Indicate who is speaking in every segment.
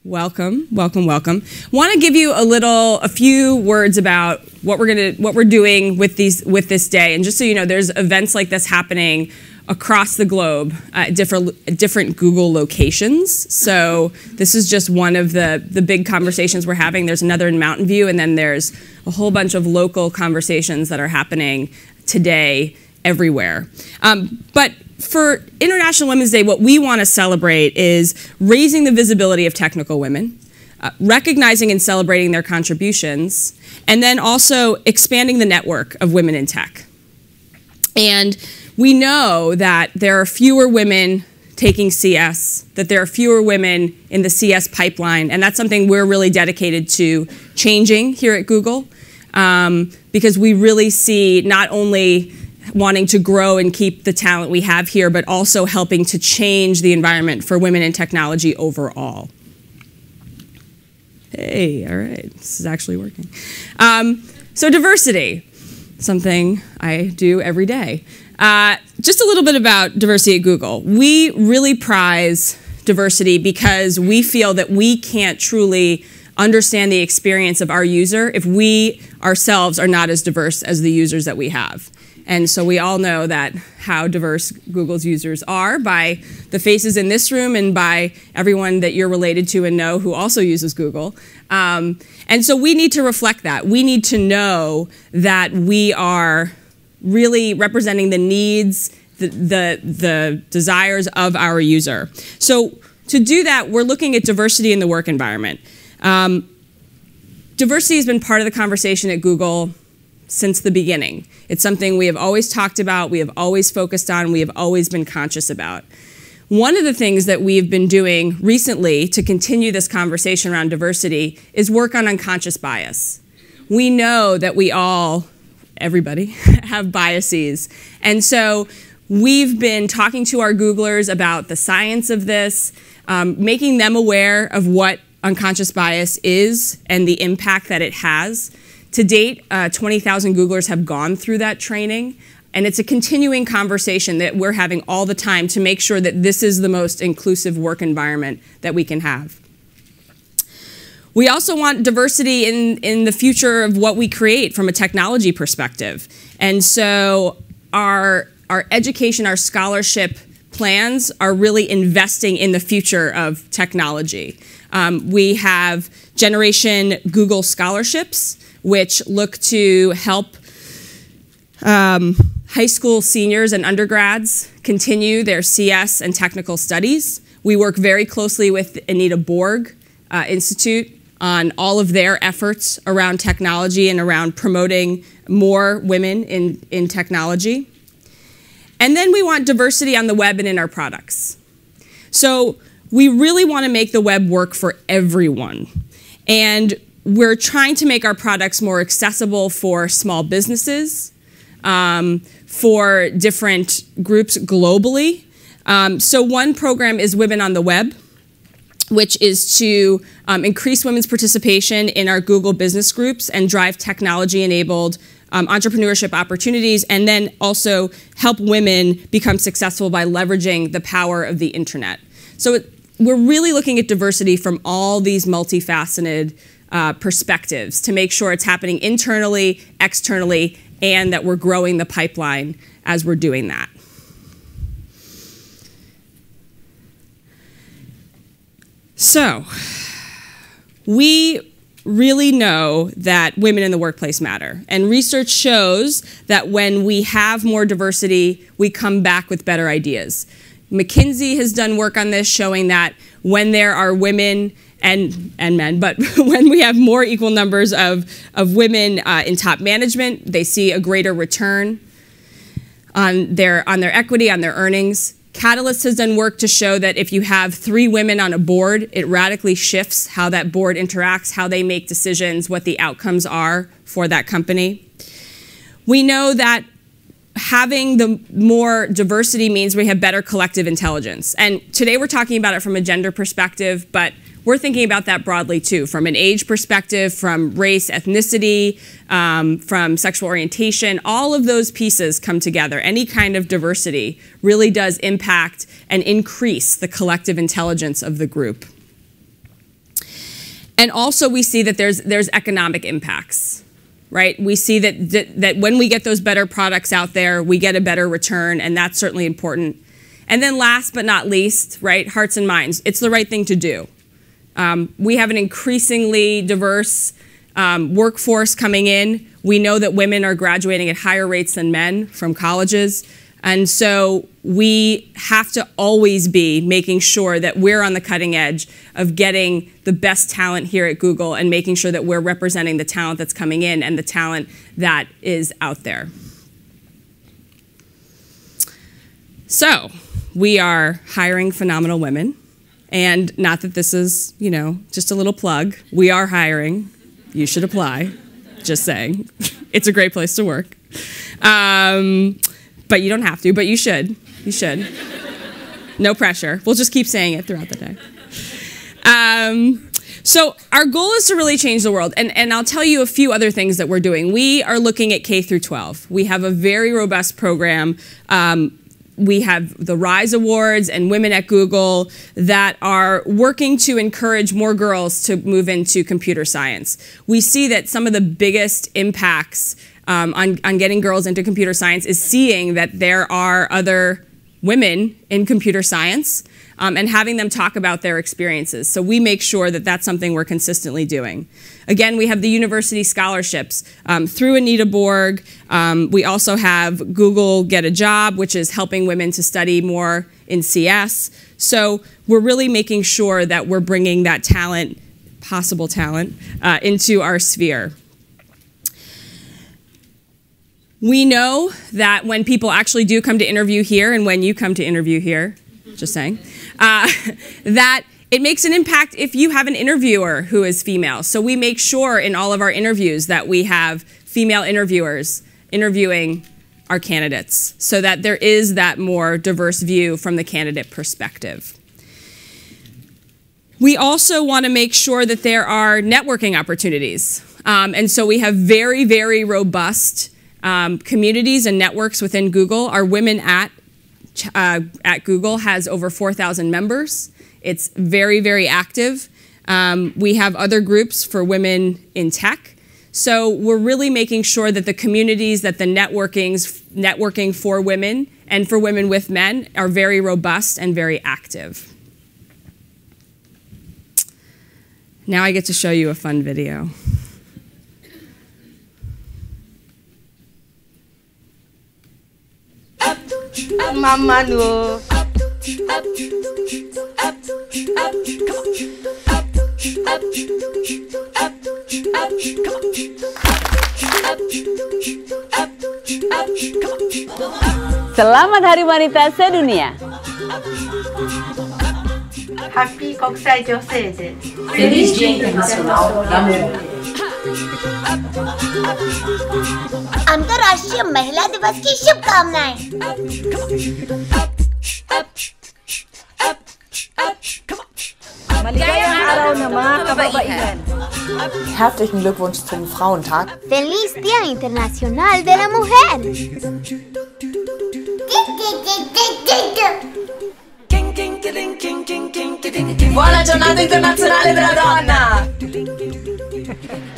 Speaker 1: Welcome, welcome, welcome. Want to give you a few words about what we're doing with this day. And just so you know, there's events like this happening across the globe at different Google locations. So this is just one of the big conversations we're having. There's another in Mountain View, and then there's a whole bunch of local conversations that are happening today everywhere. But for International Women's Day, what we want to celebrate is raising the visibility of technical women, recognizing and celebrating their contributions, and then also expanding the network of women in tech. And we know that there are fewer women taking CS, that there are fewer women in the CS pipeline, and that's something we're really dedicated to changing here at Google, because we really see not only wanting to grow and keep the talent we have here, but also helping to change the environment for women in technology overall. Hey, all right, this is actually working. So diversity, something I do every day. Just a little bit about diversity at Google. We really prize diversity because we feel that we can't truly understand the experience of our user if we ourselves are not as diverse as the users that we have. And so we all know that how diverse Google's users are by the faces in this room and by everyone that you're related to and know who also uses Google. And so we need to reflect that. We need to know that we are really representing the needs, the desires of our user. So to do that, we're looking at diversity in the work environment. Diversity has been part of the conversation at Google since the beginning. It's something we have always talked about, we have always focused on, we have always been conscious about. One of the things that we've been doing recently to continue this conversation around diversity is work on unconscious bias. We know that we all, everybody, have biases. And so we've been talking to our Googlers about the science of this, making them aware of what unconscious bias is and the impact that it has. To date, 20,000 Googlers have gone through that training, and it's a continuing conversation that we're having all the time to make sure that this is the most inclusive work environment that we can have. We also want diversity in the future of what we create from a technology perspective. And so our education, our scholarship plans are really investing in the future of technology. We have Generation Google Scholarships, which look to help high school seniors and undergrads continue their CS and technical studies. We work very closely with Anita Borg Institute on all of their efforts around technology and around promoting more women in technology. And then we want diversity on the web and in our products. So we really want to make the web work for everyone. And we're trying to make our products more accessible for small businesses, for different groups globally. So one program is Women on the Web, which is to increase women's participation in our Google business groups and drive technology-enabled entrepreneurship opportunities, and then also help women become successful by leveraging the power of the internet. So we're really looking at diversity from all these multifaceted perspectives to make sure it's happening internally, externally, and that we're growing the pipeline as we're doing that. So we really know that women in the workplace matter. And research shows that when we have more diversity, we come back with better ideas. McKinsey has done work on this showing that when there are women and men, but when we have more equal numbers of women in top management, they see a greater return on their equity, on their earnings. Catalyst has done work to show that if you have 3 women on a board, it radically shifts how that board interacts, how they make decisions, what the outcomes are for that company. We know that having the more diversity means we have better collective intelligence. And today we're talking about it from a gender perspective, but we're thinking about that broadly too, from an age perspective, from race, ethnicity, from sexual orientation. All of those pieces come together. Any kind of diversity really does impact and increase the collective intelligence of the group. And also we see that there's economic impacts, right? We see that when we get those better products out there, we get a better return, and that's certainly important. And then last but not least, right, hearts and minds. It's the right thing to do. We have an increasingly diverse workforce coming in. We know that women are graduating at higher rates than men from colleges. And so we have to always be making sure that we're on the cutting edge of getting the best talent here at Google and making sure that we're representing the talent that's coming in and the talent that is out there. So we are hiring phenomenal women. And not that this is, you know, just a little plug. We are hiring. You should apply. Just saying. It's a great place to work. But you don't have to, but you should. You should. No pressure. We'll just keep saying it throughout the day. So our goal is to really change the world. And I'll tell you a few other things that we're doing. We are looking at K through 12. We have a very robust program. We have the RISE Awards and Women at Google that are working to encourage more girls to move into computer science. We see that some of the biggest impacts on getting girls into computer science is seeing that there are other women in computer science and having them talk about their experiences. So we make sure that that's something we're consistently doing. Again, we have the university scholarships through Anita Borg. We also have Google Get a Job, which is helping women to study more in CS. So we're really making sure that we're bringing that talent, possible talent, into our sphere. We know that when people actually do come to interview here, and when you come to interview here, just saying, that it makes an impact if you have an interviewer who is female. So we make sure in all of our interviews that we have female interviewers interviewing our candidates so that there is that more diverse view from the candidate perspective. We also want to make sure that there are networking opportunities. And so we have very, very robust communities and networks within Google. Our Women at Google has over 4,000 members. It's very, very active. We have other groups for women in tech. So we're really making sure that the communities, that the networking for women and for women with men are very robust and very active. Now I get to show you a fun video.
Speaker 2: Mama no.
Speaker 3: Selamat Hari Wanita Sedunia.
Speaker 2: Happy 国際女性デー。
Speaker 4: Feliz Dia Internacional da Mulher.
Speaker 5: अंतर्राष्ट्रीय महिला दिवस की शुभकामनाएं।
Speaker 2: Maligayang araw ng mga kababaihan.
Speaker 4: Herzlichen Glückwunsch zum Frauentag.
Speaker 5: Feliz Día Internacional de la Mujer.
Speaker 4: Buona giornata internazionale della donna.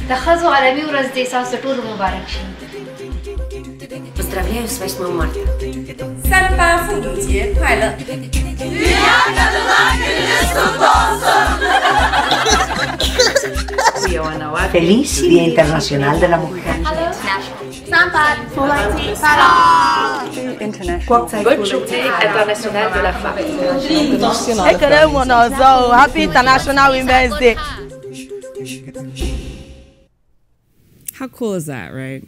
Speaker 6: د ښځو عالمي ورځ دې ستاسو ټولو مبارک شي.
Speaker 7: Поздравляю с 8 марта.
Speaker 8: 3·8妇女节快乐。
Speaker 9: Feliz Día Internacional de la Mujer.
Speaker 2: International de la Femme. Happy International Women's Day.
Speaker 1: How cool is that, right?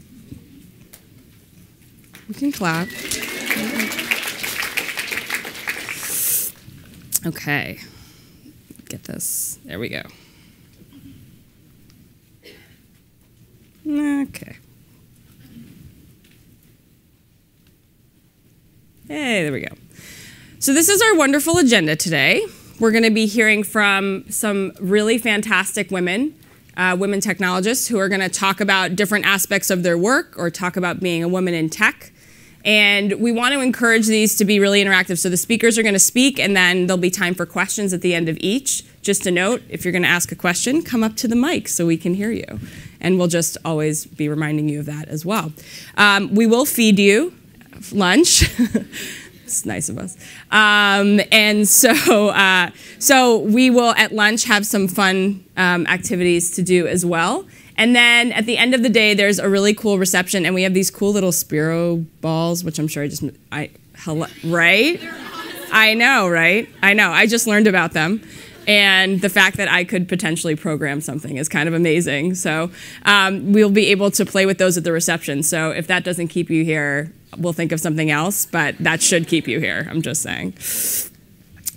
Speaker 1: We can clap. Okay. Get this. There we go. Okay. Hey, there we go. So this is our wonderful agenda today. We're going to be hearing from some really fantastic women, women technologists, who are going to talk about different aspects of their work or talk about being a woman in tech. And we want to encourage these to be really interactive. So the speakers are going to speak, and then there'll be time for questions at the end of each just a note, if you're going to ask a question, come up to the mic so we can hear you. And we'll just always be reminding you of that as well. We will feed you lunch. It's nice of us. And so we will at lunch have some fun activities to do as well. And then at the end of the day, there's a really cool reception, and we have these cool little Spiro balls, which I'm sure right? I know, right? I know. I just learned about them. And the fact that I could potentially program something is kind of amazing. So we'll be able to play with those at the reception. So if that doesn't keep you here, we'll think of something else, but that should keep you here, I'm just saying.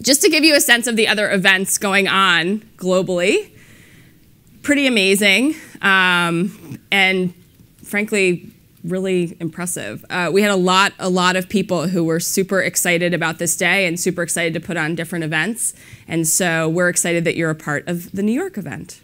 Speaker 1: Just to give you a sense of the other events going on globally, pretty amazing, and frankly, really impressive. We had a lot of people who were super excited about this day and super excited to put on different events, and so we're excited that you're a part of the New York event.